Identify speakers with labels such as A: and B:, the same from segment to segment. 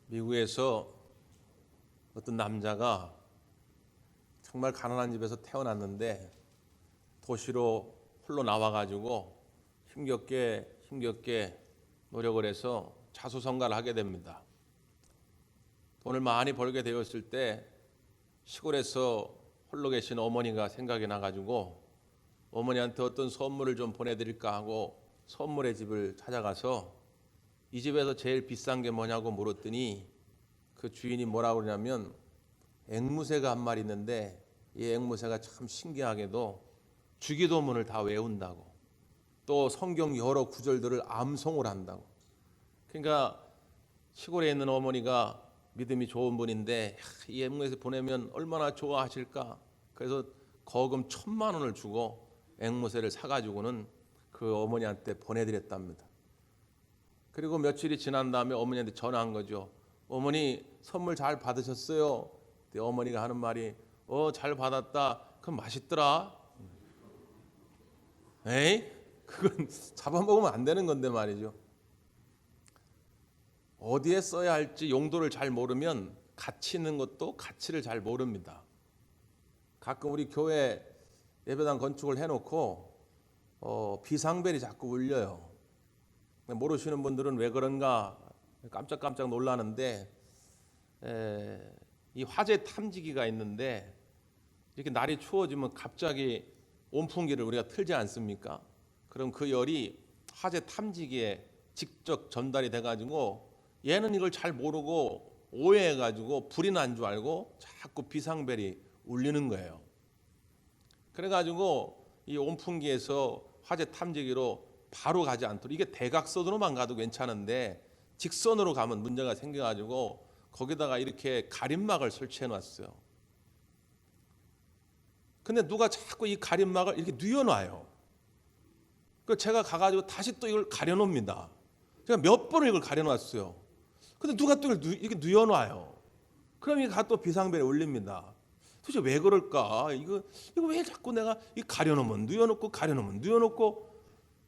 A: 미국에서 어떤 남자가 정말 가난한 집에서 태어났는데 도시로 홀로 나와가지고 힘겹게 노력을 해서 자수성가를 하게 됩니다. 돈을 많이 벌게 되었을 때 시골에서 홀로 계신 어머니가 생각이 나가지고 어머니한테 어떤 선물을 좀 보내드릴까 하고 선물의 집을 찾아가서 이 집에서 제일 비싼 게 뭐냐고 물었더니 그 주인이 뭐라고 그러냐면 앵무새가 한 마리 있는데 이 앵무새가 참 신기하게도 주기도문을 다 외운다고, 또 성경 여러 구절들을 암송을 한다고. 그러니까 시골에 있는 어머니가 믿음이 좋은 분인데 이 앵무새 보내면 얼마나 좋아하실까. 그래서 거금 1,000,000원을 주고 앵무새를 사가지고는 그 어머니한테 보내드렸답니다. 그리고 며칠이 지난 다음에 어머니한테 전화한 거죠. 어머니 선물 잘 받으셨어요? 근데 어머니가 하는 말이 잘 받았다. 그럼 맛있더라. 에이, 그건 잡아먹으면 안 되는 건데 말이죠. 어디에 써야 할지 용도를 잘 모르면 가치 있는 것도 가치를 잘 모릅니다. 가끔 우리 교회 예배당 건축을 해놓고 비상벨이 자꾸 울려요. 모르시는 분들은 왜 그런가 깜짝깜짝 놀라는데, 이 화재 탐지기가 있는데 이렇게 날이 추워지면 갑자기 온풍기를 우리가 틀지 않습니까? 그럼 그 열이 화재 탐지기에 직접 전달이 돼가지고 얘는 이걸 잘 모르고 오해해가지고 불이 난 줄 알고 자꾸 비상벨이 울리는 거예요. 그래가지고 이 온풍기에서 화재 탐지기로 바로 가지 않도록, 이게 대각선으로만 가도 괜찮은데 직선으로 가면 문제가 생겨가지고 거기다가 이렇게 가림막을 설치해 놨어요. 근데 누가 자꾸 이 가림막을 이렇게 뉘어놔요. 그 제가 가가지고 다시 또 이걸 가려놓습니다. 제가 몇 번을 이걸 가려놨어요. 근데 누가 또 이걸 이렇게 뉘어놔요. 그럼 이게 또 비상벨에 울립니다. 도대체 왜 그럴까? 이거 왜 자꾸 내가 이 가려놓으면 뉘어놓고 가려놓으면 뉘어놓고.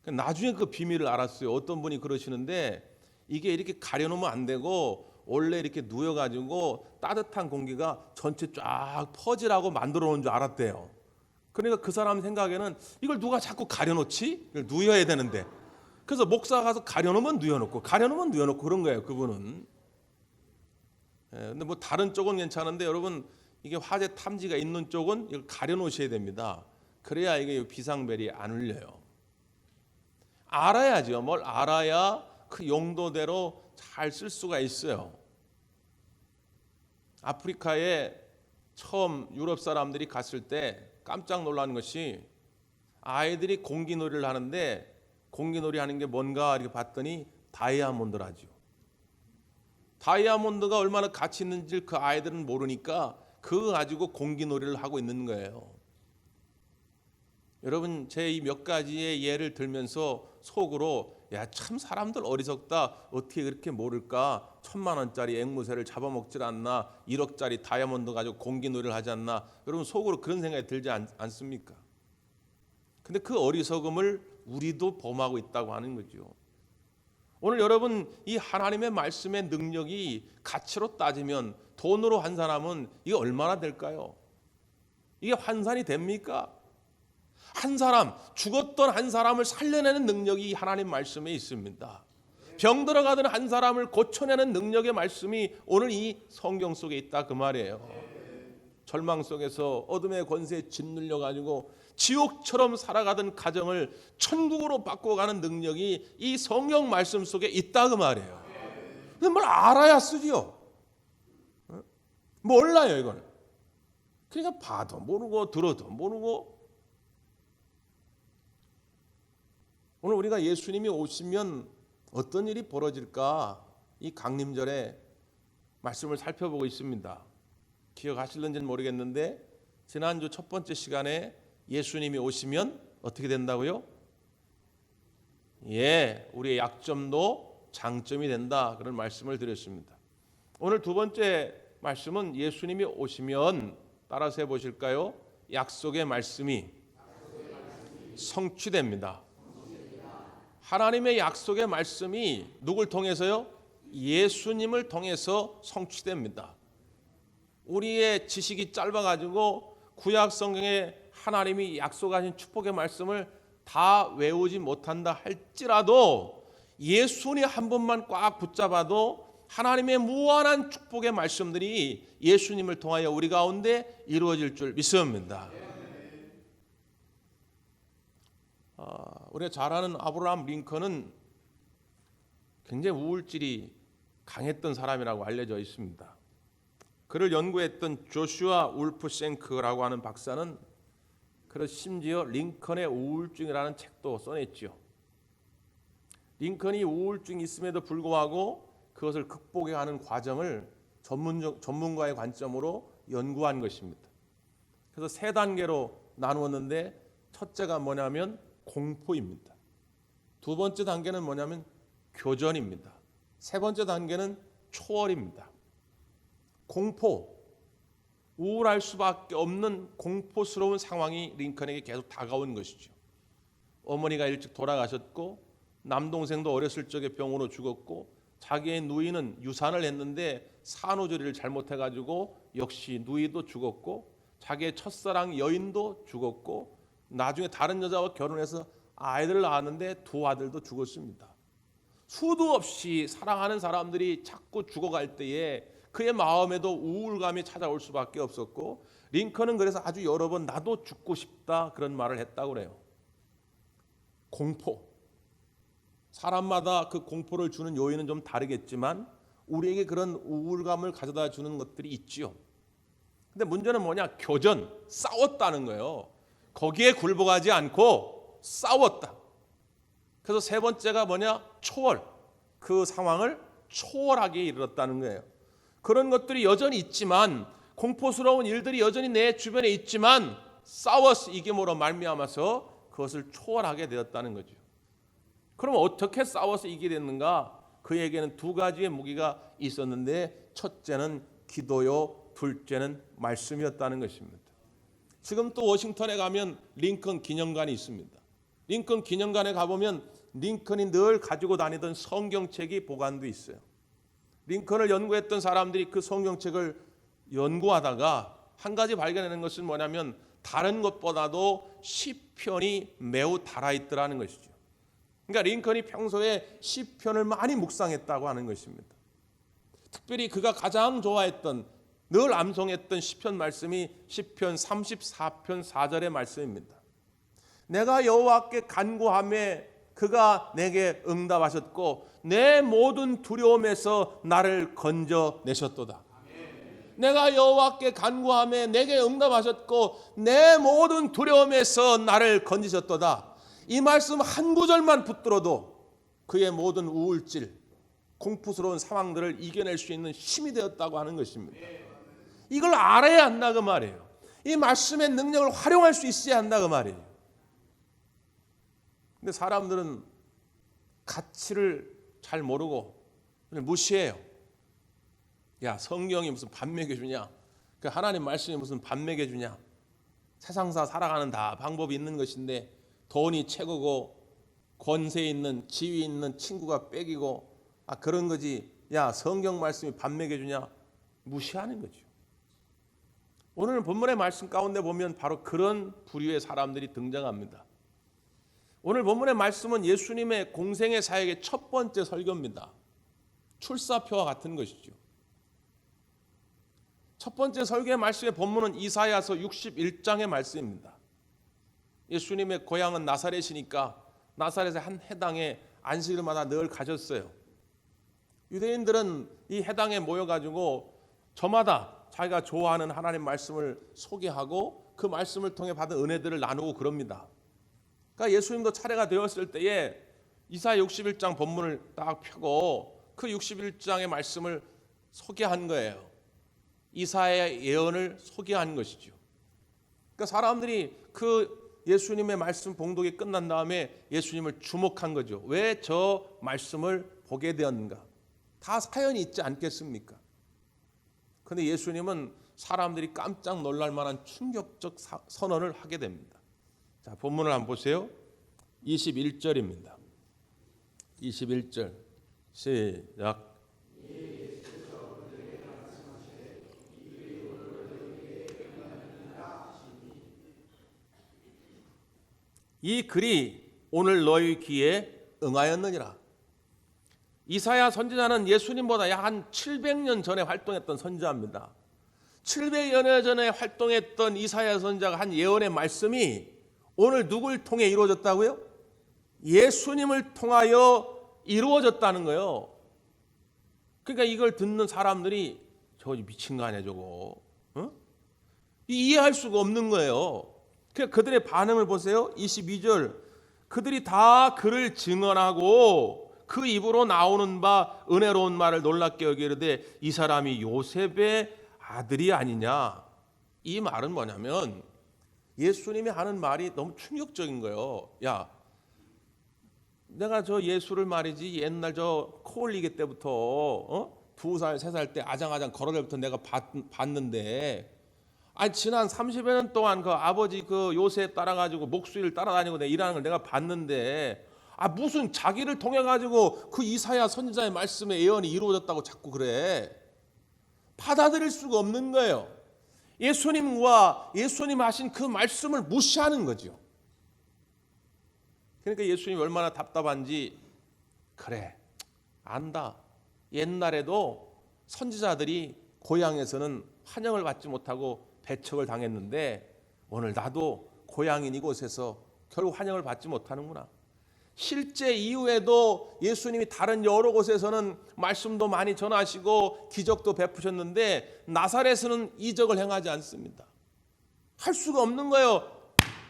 A: 나중에 그 비밀을 알았어요. 어떤 분이 그러시는데 이게 이렇게 가려놓으면 안 되고 원래 이렇게 누워가지고 따뜻한 공기가 전체 쫙 퍼지라고 만들어 놓은 줄 알았대요. 그러니까 그 사람 생각에는 이걸 누가 자꾸 가려놓지? 이걸 누워야 되는데. 그래서 목사가 가서 가려놓으면 누워놓고 가려놓으면 누워놓고 그런 거예요, 그분은. 근데 뭐 다른 쪽은 괜찮은데 여러분, 이게 화재 탐지가 있는 쪽은 이걸 가려놓으셔야 됩니다. 그래야 이게 비상벨이 안 울려요. 알아야죠. 뭘 알아야 그 용도대로 잘 쓸 수가 있어요. 아프리카에 처음 유럽 사람들이 갔을 때 깜짝 놀란 것이 아이들이 공기놀이를 하는데 공기놀이 하는 게 뭔가 이렇게 봤더니 다이아몬드라죠. 다이아몬드가 얼마나 가치 있는지 그 아이들은 모르니까 그거 가지고 공기놀이를 하고 있는 거예요. 여러분, 제 이 몇 가지의 예를 들면서 속으로 참 사람들 어리석다. 어떻게 그렇게 모를까? 1,000,000원짜리 앵무새를 잡아먹질 않나? 1억짜리 다이아몬드 가지고 공기놀이를 하지 않나? 여러분, 속으로 그런 생각이 들지 않습니까? 근데 그 어리석음을 우리도 범하고 있다고 하는 거죠. 오늘 여러분, 이 하나님의 말씀의 능력이 가치로 따지면 돈으로 한 사람은 이게 얼마나 될까요? 이게 환산이 됩니까? 한 사람, 죽었던 한 사람을 살려내는 능력이 하나님 말씀에 있습니다. 병들어가던 한 사람을 고쳐내는 능력의 말씀이 오늘 이 성경 속에 있다 그 말이에요. 절망 속에서 어둠의 권세에 짓눌려 가지고 지옥처럼 살아가던 가정을 천국으로 바꿔가는 능력이 이 성경 말씀 속에 있다 그 말이에요. 근데 뭘 알아야 쓰지요. 몰라요 이건. 그러니까 봐도 모르고 들어도 모르고. 오늘 우리가 예수님이 오시면 어떤 일이 벌어질까, 이 강림절에 말씀을 살펴보고 있습니다. 기억하실는지는 모르겠는데 지난주 첫 번째 시간에 예수님이 오시면 어떻게 된다고요? 우리의 약점도 장점이 된다, 그런 말씀을 드렸습니다. 오늘 두 번째 말씀은 예수님이 오시면, 따라서 해보실까요? 약속의 말씀이 성취됩니다. 하나님의 약속의 말씀이 누굴 통해서요? 예수님을 통해서 성취됩니다. 우리의 지식이 짧아가지고 구약 성경에 하나님이 약속하신 축복의 말씀을 다 외우지 못한다 할지라도 예수님 한 번만 꽉 붙잡아도 하나님의 무한한 축복의 말씀들이 예수님을 통하여 우리 가운데 이루어질 줄 믿습니다. 우리가 잘 아는 아브라함 링컨은 굉장히 우울질이 강했던 사람이라고 알려져 있습니다. 그를 연구했던 조슈아 울프생크라고 하는 박사는 그래서 심지어 링컨의 우울증이라는 책도 써냈죠. 링컨이 우울증이 있음에도 불구하고 그것을 극복해가는 과정을 전문가의 관점으로 연구한 것입니다. 그래서 세 단계로 나누었는데 첫째가 뭐냐면 공포입니다. 두 번째 단계는 뭐냐면 교전입니다. 세 번째 단계는 초월입니다. 공포, 우울할 수밖에 없는 공포스러운 상황이 링컨에게 계속 다가온 것이죠. 어머니가 일찍 돌아가셨고 남동생도 어렸을 적에 병으로 죽었고 자기의 누이는 유산을 했는데 산후조리를 잘못해가지고 역시 누이도 죽었고 자기의 첫사랑 여인도 죽었고 나중에 다른 여자와 결혼해서 아이들을 낳았는데 두 아들도 죽었습니다. 수도 없이 사랑하는 사람들이 자꾸 죽어갈 때에 그의 마음에도 우울감이 찾아올 수밖에 없었고 링컨은 그래서 아주 여러 번 나도 죽고 싶다 그런 말을 했다고 그래요. 공포. 사람마다 그 공포를 주는 요인은 좀 다르겠지만 우리에게 그런 우울감을 가져다 주는 것들이 있지요. 근데 문제는 뭐냐? 교전, 싸웠다는 거예요. 거기에 굴복하지 않고 싸웠다. 그래서 세 번째가 뭐냐? 초월. 그 상황을 초월하게 이르렀다는 거예요. 그런 것들이 여전히 있지만 공포스러운 일들이 여전히 내 주변에 있지만 싸워서 이김으로 말미암아서 그것을 초월하게 되었다는 거죠. 그럼 어떻게 싸워서 이기게 됐는가? 그에게는 두 가지의 무기가 있었는데 첫째는 기도요, 둘째는 말씀이었다는 것입니다. 지금 또 워싱턴에 가면 링컨 기념관이 있습니다. 링컨 기념관에 가보면 링컨이 늘 가지고 다니던 성경책이 보관돼 있어요. 링컨을 연구했던 사람들이 그 성경책을 연구하다가 한 가지 발견하는 것은 뭐냐면 다른 것보다도 시편이 매우 달아있더라는 것이죠. 그러니까 링컨이 평소에 시편을 많이 묵상했다고 하는 것입니다. 특별히 그가 가장 좋아했던 늘 암송했던 시편 말씀이 시편 34편 4절의 말씀입니다. 내가 여호와께 간구하매 그가 내게 응답하셨고 내 모든 두려움에서 나를 건져내셨도다. 내가 여호와께 간구하매 내게 응답하셨고 내 모든 두려움에서 나를 건지셨도다. 이 말씀 한 구절만 붙들어도 그의 모든 우울질, 공포스러운 상황들을 이겨낼 수 있는 힘이 되었다고 하는 것입니다. 이걸 알아야 한다 그 말이에요. 이 말씀의 능력을 활용할 수 있어야 한다 그 말이에요. 근데 사람들은 가치를 잘 모르고 그냥 무시해요. 야, 성경이 무슨 밥 먹여주냐? 그 하나님 말씀이 무슨 밥 먹여주냐? 세상사 살아가는 다 방법이 있는 것인데 돈이 최고고 권세 있는 지위 있는 친구가 빽이고 그런 거지. 야, 성경 말씀이 밥 먹여주냐? 무시하는 거죠. 오늘 본문의 말씀 가운데 보면 바로 그런 부류의 사람들이 등장합니다. 오늘 본문의 말씀은 예수님의 공생의 사역의 첫 번째 설교입니다. 출사표와 같은 것이죠. 첫 번째 설교의 말씀의 본문은 이사야서 61장의 말씀입니다. 예수님의 고향은 나사렛이니까 나사렛의 한 해당에 안식일마다 늘 가셨어요. 유대인들은 이 해당에 모여가지고 저마다 자기가 좋아하는 하나님 말씀을 소개하고 그 말씀을 통해 받은 은혜들을 나누고 그럽니다. 그러니까 예수님도 차례가 되었을 때에 이사야 61장 본문을 딱 펴고 그 61장의 말씀을 소개한 거예요. 이사야의 예언을 소개한 것이죠. 그러니까 사람들이 그 예수님의 말씀 봉독이 끝난 다음에 예수님을 주목한 거죠. 왜 저 말씀을 보게 되었는가? 다 사연이 있지 않겠습니까? 그런데 예수님은 사람들이 깜짝 놀랄 만한 충격적 선언을 하게 됩니다. 자, 본문을 한번 보세요. 21절입니다. 21절 시작. 이 글이 오늘 너희 귀에 응하였느니라. 이사야 선지자는 예수님보다 약 한 700년 전에 활동했던 선지자입니다. 700여 전에 활동했던 이사야 선지자가 한 예언의 말씀이 오늘 누굴 통해 이루어졌다고요? 예수님을 통하여 이루어졌다는 거예요. 그러니까 이걸 듣는 사람들이 저거 미친 거 아니야 저거? 어? 이해할 수가 없는 거예요. 그러니까 그들의 반응을 보세요. 22절, 그들이 다 그를 증언하고 그 입으로 나오는 바 은혜로운 말을 놀랍게 여기르되 이 사람이 요셉의 아들이 아니냐. 이 말은 뭐냐면 예수님이 하는 말이 너무 충격적인 거예요. 야, 내가 저 예수를 말이지 옛날 저 코 올리기 때부터 2살, 3살 때 아장아장 걸어갈 때부터 내가 봤는데, 아니 지난 30여 년 동안 그 아버지 그 요셉 따라가지고 목수일 따라다니고 내가 일하는 걸 내가 봤는데, 무슨 자기를 통해 가지고 그 이사야 선지자의 말씀의 예언이 이루어졌다고 자꾸 그래. 받아들일 수가 없는 거예요. 예수님과 예수님 하신 그 말씀을 무시하는 거죠. 그러니까 예수님이 얼마나 답답한지, 그래 안다. 옛날에도 선지자들이 고향에서는 환영을 받지 못하고 배척을 당했는데 오늘 나도 고향인 이곳에서 결국 환영을 받지 못하는구나. 실제 이후에도 예수님이 다른 여러 곳에서는 말씀도 많이 전하시고 기적도 베푸셨는데 나사렛에서는 이적을 행하지 않습니다. 할 수가 없는 거예요.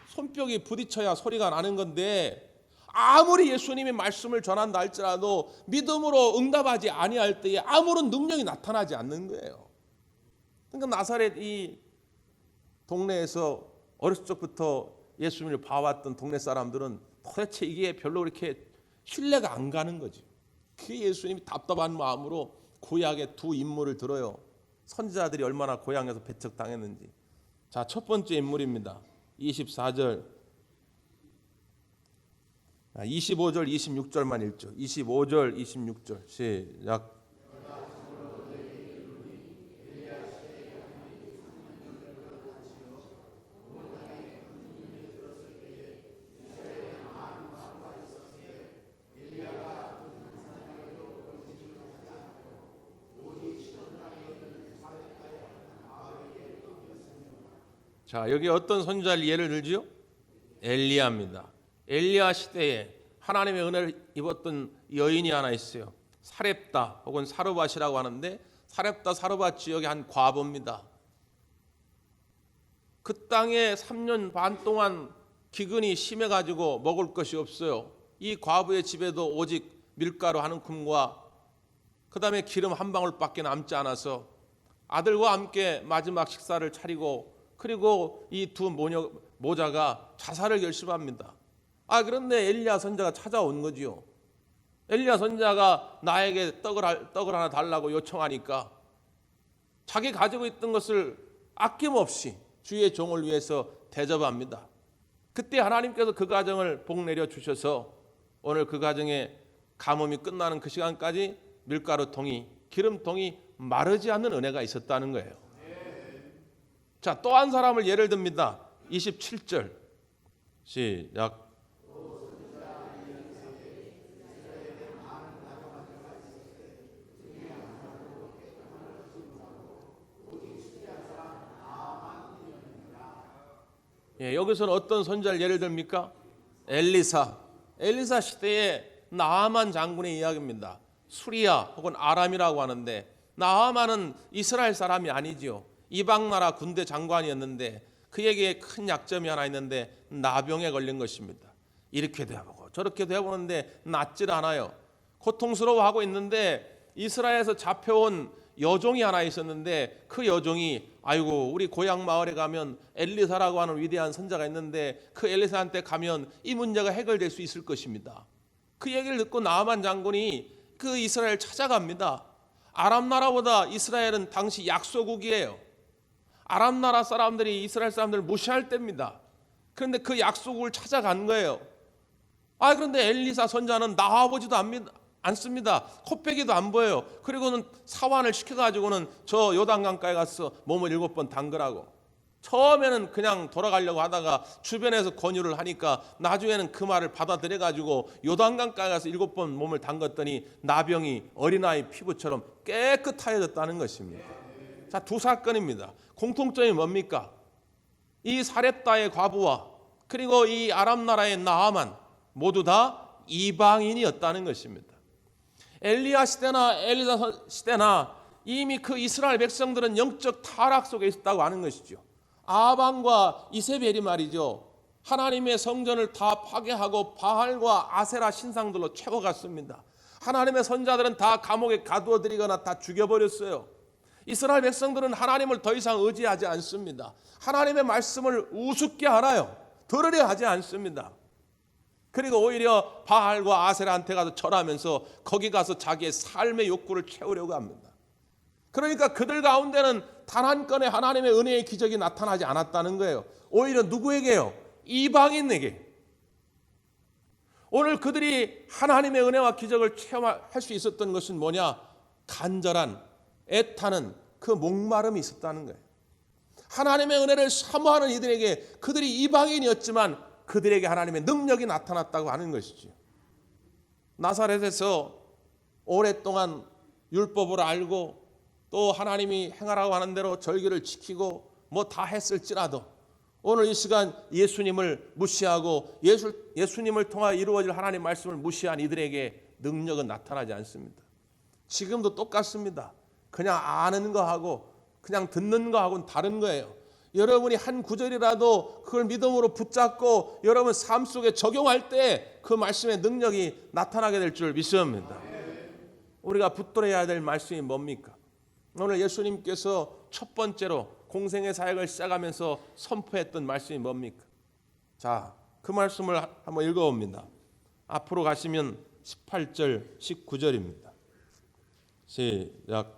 A: 손뼉이 부딪혀야 소리가 나는 건데 아무리 예수님이 말씀을 전한다 할지라도 믿음으로 응답하지 아니할 때에 아무런 능력이 나타나지 않는 거예요. 그러니까 나사렛 이 동네에서 어렸을 적부터 예수님을 봐왔던 동네 사람들은 도대체 이게 별로 그렇게 신뢰가 안 가는 거죠. 그 예수님이 답답한 마음으로 구약의 두 인물을 들어요. 선지자들이 얼마나 고향에서 배척당했는지. 자, 첫 번째 인물입니다. 24절, 25절, 26절만 읽죠. 25절, 26절 시작. 자, 여기 어떤 선지자를 예를 들지요? 엘리야입니다. 엘리야 시대에 하나님의 은혜를 입었던 여인이 하나 있어요. 사렙다 혹은 사르밧이라고 하는데, 사렙다 사르밧 지역의 한 과부입니다. 그 땅에 3년 반 동안 기근이 심해가지고 먹을 것이 없어요. 이 과부의 집에도 오직 밀가루 한 움큼과 그 다음에 기름 한 방울밖에 남지 않아서 아들과 함께 마지막 식사를 차리고, 그리고 이 두 모자가 자살을 결심합니다. 그런데 엘리야 선지자가 찾아온 거지요. 엘리야 선지자가 나에게 떡을 하나 달라고 요청하니까 자기 가지고 있던 것을 아낌없이 주의 종을 위해서 대접합니다. 그때 하나님께서 그 가정을 복 내려 주셔서 오늘 그 가정의 가뭄이 끝나는 그 시간까지 밀가루통이, 기름통이 마르지 않는 은혜가 있었다는 거예요. 자, 또 한 사람을 예를 듭니다. 27절 시작. 여기서는 어떤 선지자를 예를 듭니까? 엘리사 시대에 나아만 장군의 이야기입니다. 수리아 혹은 아람이라고 하는데, 나아만은 이스라엘 사람이 아니지요. 이방 나라 군대 장관이었는데 그에게 큰 약점이 하나 있는데 나병에 걸린 것입니다. 이렇게 되어보고 저렇게 되어보는데 낫질 않아요. 고통스러워하고 있는데 이스라엘에서 잡혀온 여종이 하나 있었는데, 그 여종이 아이고 우리 고향 마을에 가면 엘리사라고 하는 위대한 선자가 있는데 그 엘리사한테 가면 이 문제가 해결될 수 있을 것입니다. 그 얘기를 듣고 나아만 장군이 그 이스라엘 찾아갑니다. 아람 나라보다 이스라엘은 당시 약소국이에요. 아람 나라 사람들이 이스라엘 사람들을 무시할 때입니다. 그런데 그 약소국을 찾아간 거예요. 그런데 엘리사 선자는 나와보지도 않습니다. 코빼기도 안 보여요. 그리고는 사환을 시켜가지고는 저 요단강가에 가서 몸을 7번 담그라고. 처음에는 그냥 돌아가려고 하다가 주변에서 권유를 하니까 나중에는 그 말을 받아들여 가지고 요단강가에 가서 7번 몸을 담갔더니 나병이 어린아이 피부처럼 깨끗하여졌다는 것입니다. 자, 두 사건입니다. 공통점이 뭡니까? 이 사렙다의 과부와 그리고 이 아람 나라의 나아만 모두 다 이방인이었다는 것입니다. 엘리야 시대나 엘리사 시대나 이미 그 이스라엘 백성들은 영적 타락 속에 있었다고 하는 것이죠. 아방과 이세벨이 말이죠, 하나님의 성전을 다 파괴하고 바알과 아세라 신상들로 채워갔습니다. 하나님의 선자들은 다 감옥에 가두어들이거나 다 죽여버렸어요. 이스라엘 백성들은 하나님을 더 이상 의지하지 않습니다. 하나님의 말씀을 우습게 알아요. 들으려 하지 않습니다. 그리고 오히려 바알과 아세라한테 가서 절하면서 거기 가서 자기의 삶의 욕구를 채우려고 합니다. 그러니까 그들 가운데는 단 한 건의 하나님의 은혜의 기적이 나타나지 않았다는 거예요. 오히려 누구에게요? 이방인에게. 오늘 그들이 하나님의 은혜와 기적을 체험할 수 있었던 것은 뭐냐? 간절한 애타는 그 목마름이 있었다는 거예요. 하나님의 은혜를 사모하는 이들에게, 그들이 이방인이었지만 그들에게 하나님의 능력이 나타났다고 하는 것이죠. 나사렛에서 오랫동안 율법을 알고 또 하나님이 행하라고 하는 대로 절기를 지키고 뭐 다 했을지라도 오늘 이 시간 예수님을 무시하고 예수님을 통하여 이루어질 하나님 말씀을 무시한 이들에게 능력은 나타나지 않습니다. 지금도 똑같습니다. 그냥 아는 거하고 그냥 듣는 거하고는 다른 거예요. 여러분이 한 구절이라도 그걸 믿음으로 붙잡고 여러분 삶 속에 적용할 때 그 말씀의 능력이 나타나게 될 줄 믿습니다. 우리가 붙들어야 될 말씀이 뭡니까? 오늘 예수님께서 첫 번째로 공생의 사역을 시작하면서 선포했던 말씀이 뭡니까? 자, 그 말씀을 한번 읽어봅니다. 앞으로 가시면 18절, 19절입니다. 시작.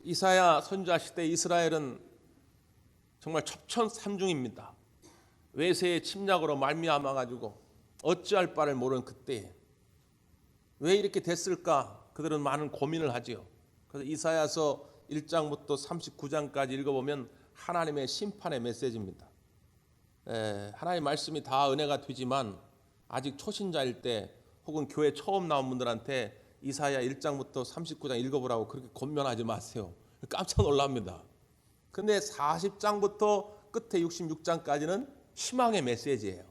A: 이사야 선지자 시대 이스라엘은 정말 첩천산중입니다. 외세의 침략으로 말미암아 가지고 어찌할 바를 모르는 그때 왜 이렇게 됐을까? 그들은 많은 고민을 하지요. 그래서 이사야서 1장부터 39장까지 읽어보면 하나님의 심판의 메시지입니다. 하나님의 말씀이 다 은혜가 되지만 아직 초신자일 때 혹은 교회 처음 나온 분들한테 이사야 1장부터 39장 읽어보라고 그렇게 권면하지 마세요. 깜짝 놀랍니다. 근데 40장부터 끝에 66장까지는 희망의 메시지예요.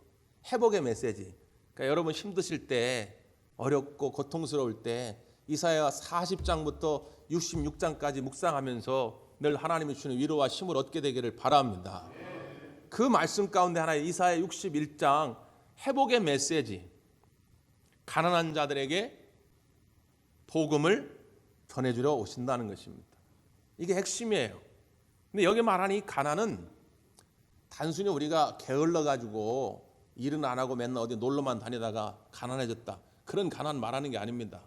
A: 회복의 메시지. 그러니까 여러분 힘드실 때, 어렵고 고통스러울 때 이사야 40장부터 66장까지 묵상하면서 늘 하나님이 주시는 위로와 힘을 얻게 되기를 바랍니다. 그 말씀 가운데 하나 이사야 61장 회복의 메시지. 가난한 자들에게 복음을 전해주려 오신다는 것입니다. 이게 핵심이에요. 근데 여기 말하는 이 가난은 단순히 우리가 게을러 가지고 일은 안 하고 맨날 어디 놀러만 다니다가 가난해졌다, 그런 가난 말하는 게 아닙니다.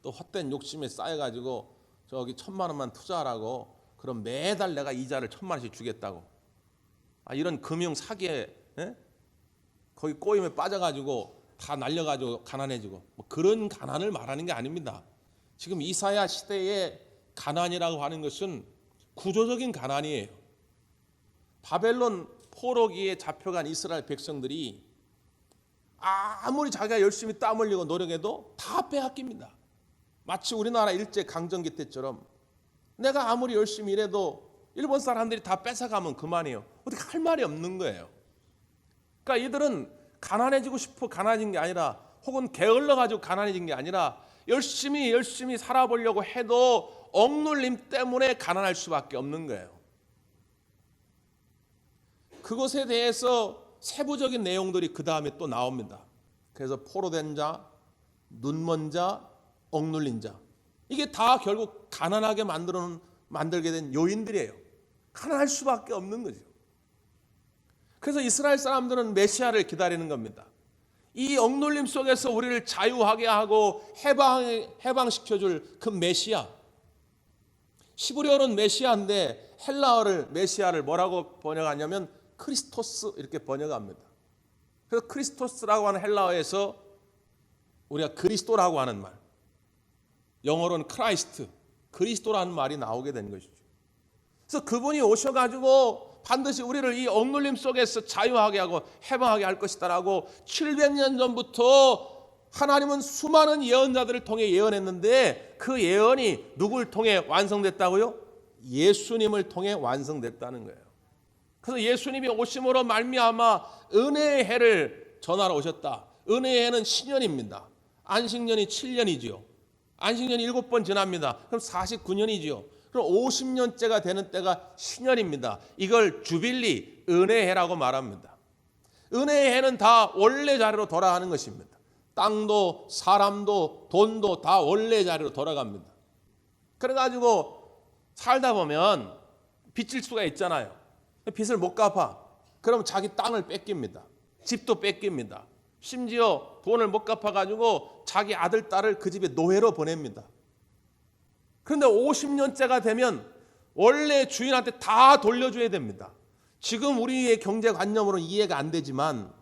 A: 또 헛된 욕심에 쌓여 가지고 저기 1,000만 원만 투자하라고 그럼 매달 내가 이자를 1,000만 원씩 주겠다고, 이런 금융 사기에 거기 꼬임에 빠져가지고 다 날려가지고 가난해지고 뭐 그런 가난을 말하는 게 아닙니다. 지금 이사야 시대의 가난이라고 하는 것은 구조적인 가난이에요. 바벨론 포로기에 잡혀간 이스라엘 백성들이 아무리 자기가 열심히 땀 흘리고 노력해도 다 빼앗깁니다. 마치 우리나라 일제강점기 때처럼 내가 아무리 열심히 일해도 일본 사람들이 다 뺏어가면 그만이에요. 어떻게 할 말이 없는 거예요. 그러니까 이들은 가난해지고 싶어 가난해진 게 아니라, 혹은 게을러가지고 가난해진 게 아니라 열심히 살아보려고 해도 억눌림 때문에 가난할 수밖에 없는 거예요. 그것에 대해서 세부적인 내용들이 그 다음에 또 나옵니다. 그래서 포로된 자, 눈먼 자, 억눌린 자, 이게 다 결국 가난하게 만들게 된 요인들이에요. 가난할 수밖에 없는 거죠. 그래서 이스라엘 사람들은 메시아를 기다리는 겁니다. 이 억눌림 속에서 우리를 자유하게 하고 해방시켜줄 그 메시아. 히브리어는 메시아인데 헬라어를 메시아를 뭐라고 번역하냐면 크리스토스 이렇게 번역합니다. 그래서 크리스토스라고 하는 헬라어에서 우리가 그리스도라고 하는 말, 영어로는 크라이스트, 그리스도라는 말이 나오게 된 것이죠. 그래서 그분이 오셔가지고 반드시 우리를 이 억눌림 속에서 자유하게 하고 해방하게 할 것이다라고 700년 전부터 하나님은 수많은 예언자들을 통해 예언했는데 그 예언이 누굴 통해 완성됐다고요? 예수님을 통해 완성됐다는 거예요. 그래서 예수님이 오심으로 말미암아 은혜의 해를 전하러 오셨다. 은혜의 해는 신년입니다. 안식년이 7년이지요. 안식년이 7번 지납니다. 그럼 49년이지요. 그럼 50년째가 되는 때가 신년입니다. 이걸 주빌리, 은혜의 해라고 말합니다. 은혜의 해는 다 원래 자리로 돌아가는 것입니다. 땅도 사람도 돈도 다 원래 자리로 돌아갑니다. 그래가지고 살다 보면 빚질 수가 있잖아요. 빚을 못 갚아. 그럼 자기 땅을 뺏깁니다. 집도 뺏깁니다. 심지어 돈을 못 갚아가지고 자기 아들, 딸을 그 집에 노예로 보냅니다. 그런데 50년째가 되면 원래 주인한테 다 돌려줘야 됩니다. 지금 우리의 경제관념으로는 이해가 안 되지만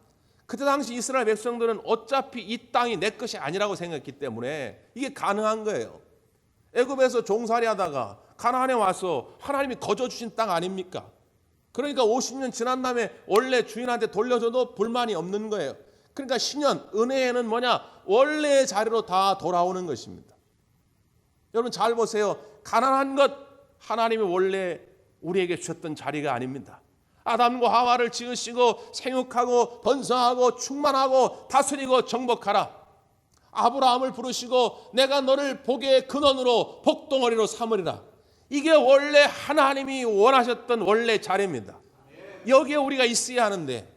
A: 그때 당시 이스라엘 백성들은 어차피 이 땅이 내 것이 아니라고 생각했기 때문에 이게 가능한 거예요. 애굽에서 종살이 하다가 가나안에 와서 하나님이 거저주신 땅 아닙니까? 그러니까 50년 지난 다음에 원래 주인한테 돌려줘도 불만이 없는 거예요. 그러니까 신년, 은혜에는 뭐냐? 원래의 자리로 다 돌아오는 것입니다. 여러분 잘 보세요. 가난한 것 하나님이 원래 우리에게 주셨던 자리가 아닙니다. 아담과 하와를 지으시고 생육하고 번성하고 충만하고 다스리고 정복하라. 아브라함을 부르시고 내가 너를 복의 근원으로 복덩어리로 삼으리라. 이게 원래 하나님이 원하셨던 원래 자리입니다. 여기에 우리가 있어야 하는데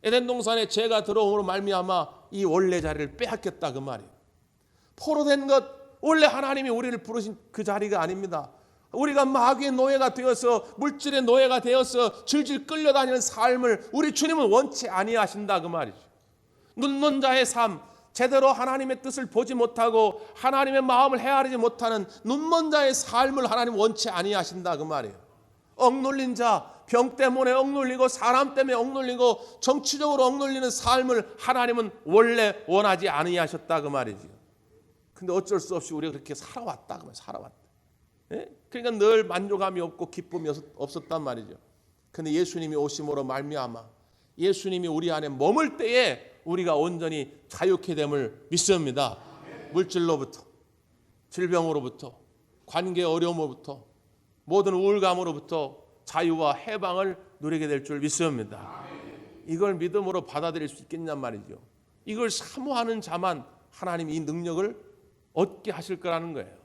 A: 에덴 동산에 죄가 들어옴으로 말미암아 이 원래 자리를 빼앗겼다 그 말이에요. 포로된 것 원래 하나님이 우리를 부르신 그 자리가 아닙니다. 우리가 마귀의 노예가 되어서 물질의 노예가 되어서 질질 끌려다니는 삶을 우리 주님은 원치 아니하신다 그 말이죠. 눈먼 자의 삶, 제대로 하나님의 뜻을 보지 못하고 하나님의 마음을 헤아리지 못하는 눈먼 자의 삶을 하나님 원치 아니하신다 그 말이에요. 억눌린 자, 병 때문에 억눌리고 사람 때문에 억눌리고 정치적으로 억눌리는 삶을 하나님은 원래 원하지 아니하셨다 그 말이죠. 근데 어쩔 수 없이 우리가 그렇게 살아왔다 그 말이에요. 살아왔다. 예? 그러니까 늘 만족감이 없고 기쁨이 없었단 말이죠. 근데 예수님이 오심으로 말미암아 예수님이 우리 안에 머물 때에 우리가 온전히 자유케 됨을 믿습니다. 물질로부터, 질병으로부터, 관계 어려움으로부터, 모든 우울감으로부터 자유와 해방을 누리게 될 줄 믿습니다. 이걸 믿음으로 받아들일 수 있겠냔 말이죠. 이걸 사모하는 자만 하나님이 이 능력을 얻게 하실 거라는 거예요.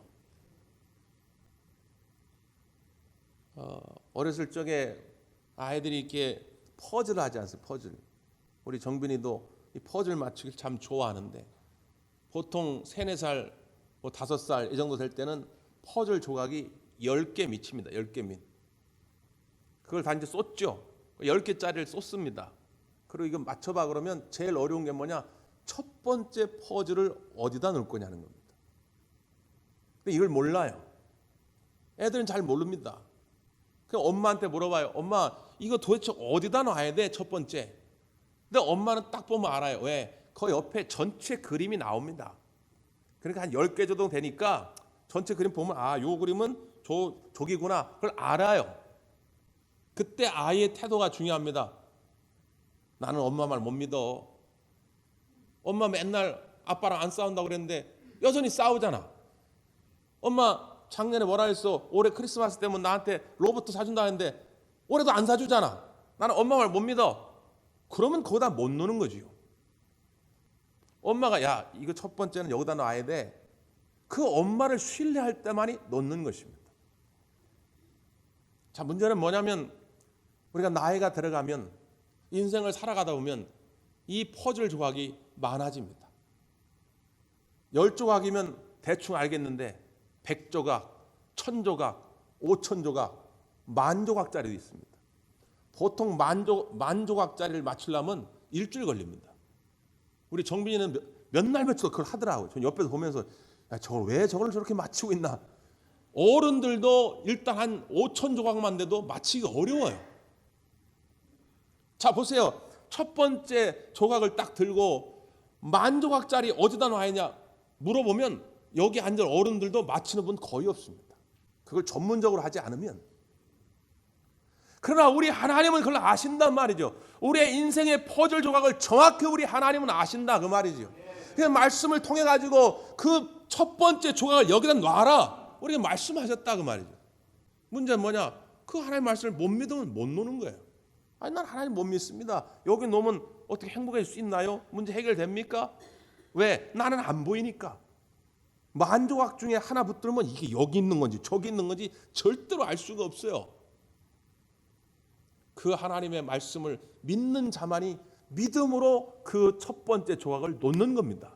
A: 어렸을 적에 아이들이 이렇게 퍼즐을 하지 않습니까? 퍼즐. 우리 정빈이도 이 퍼즐 맞추기 참 좋아하는데 보통 3, 4살, 5살 이 정도 될 때는 퍼즐 조각이 10개 미칩니다. 10개 밑. 그걸 다 이제 쏟죠. 10개짜리를 쏟습니다. 그리고 이거 맞춰봐 그러면 제일 어려운 게 뭐냐? 첫 번째 퍼즐을 어디다 넣을 거냐는 겁니다. 근데 이걸 몰라요. 애들은 잘 모릅니다. 그냥 엄마한테 물어봐요. 엄마 이거 도대체 어디다 놔야 돼? 첫 번째. 근데 엄마는 딱 보면 알아요. 왜? 그 옆에 전체 그림이 나옵니다. 그러니까 한 10개 정도 되니까 전체 그림 보면 요 그림은 저기구나. 그걸 알아요. 그때 아이의 태도가 중요합니다. 나는 엄마 말 못 믿어. 엄마 맨날 아빠랑 안 싸운다고 그랬는데 여전히 싸우잖아. 엄마 작년에 뭐라 했어? 올해 크리스마스 때문에 나한테 로봇 사준다 했는데 올해도 안 사주잖아. 나는 엄마 말 못 믿어. 그러면 거기다 못 노는 거지요. 엄마가 야 이거 첫 번째는 여기다 놔야 돼. 그 엄마를 신뢰할 때만이 놓는 것입니다. 자, 문제는 뭐냐면 우리가 나이가 들어가면 인생을 살아가다 보면 이 퍼즐 조각이 많아집니다. 10조각이면 대충 알겠는데 100조각, 1000조각, 5000조각, 10,000조각짜리도 있습니다. 보통 10,000조각짜리를 맞추려면 일주일 걸립니다. 우리 정빈이는 몇 날 며칠 그걸 하더라고요. 전 옆에서 보면서 왜 저걸 저렇게 맞추고 있나. 어른들도 일단 한 5천 조각만 돼도 맞히기 어려워요. 자 보세요. 첫 번째 조각을 딱 들고 10,000조각짜리 어디다 놔야냐 물어보면 여기 앉은 어른들도 맞히는 분 거의 없습니다. 그걸 전문적으로 하지 않으면. 그러나 우리 하나님은 그걸 아신단 말이죠. 우리의 인생의 퍼즐 조각을 정확히 우리 하나님은 아신다 그 말이죠. 그 말씀을 통해 가지고 그 첫 번째 조각을 여기다 놔라. 우리가 말씀하셨다 그 말이죠. 문제는 뭐냐? 그 하나님 말씀을 못 믿으면 못 노는 거예요. 아니 난 하나님 못 믿습니다. 여기 놓으면 어떻게 행복할 수 있나요? 문제 해결됩니까? 왜? 나는 안 보이니까. 10,000조각 중에 하나 붙들면 이게 여기 있는 건지 저기 있는 건지 절대로 알 수가 없어요. 그 하나님의 말씀을 믿는 자만이 믿음으로 그 첫 번째 조각을 놓는 겁니다.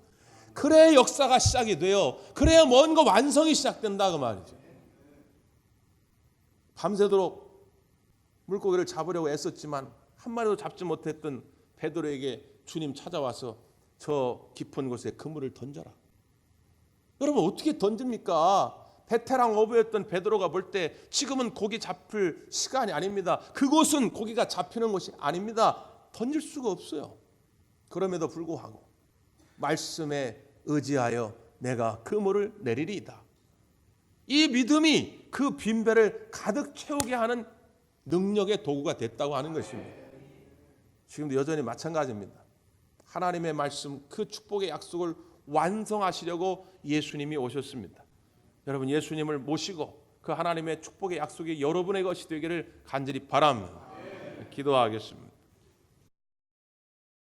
A: 그래야 역사가 시작이 돼요. 그래야 뭔가 완성이 시작된다 그 말이죠. 밤새도록 물고기를 잡으려고 애썼지만 한 마리도 잡지 못했던 베드로에게 주님 찾아와서 저 깊은 곳에 그물을 던져라. 여러분 어떻게 던집니까? 베테랑 어부였던 베드로가 볼 때 지금은 고기 잡힐 시간이 아닙니다. 그곳은 고기가 잡히는 곳이 아닙니다. 던질 수가 없어요. 그럼에도 불구하고 말씀에 의지하여 내가 그물을 내리리이다. 이 믿음이 그 빈배를 가득 채우게 하는 능력의 도구가 됐다고 하는 것입니다. 지금도 여전히 마찬가지입니다. 하나님의 말씀 그 축복의 약속을 완성하시려고 예수님이 오셨습니다. 여러분 예수님을 모시고 그 하나님의 축복의 약속이 여러분의 것이 되기를 간절히 바랍니다. 기도하겠습니다.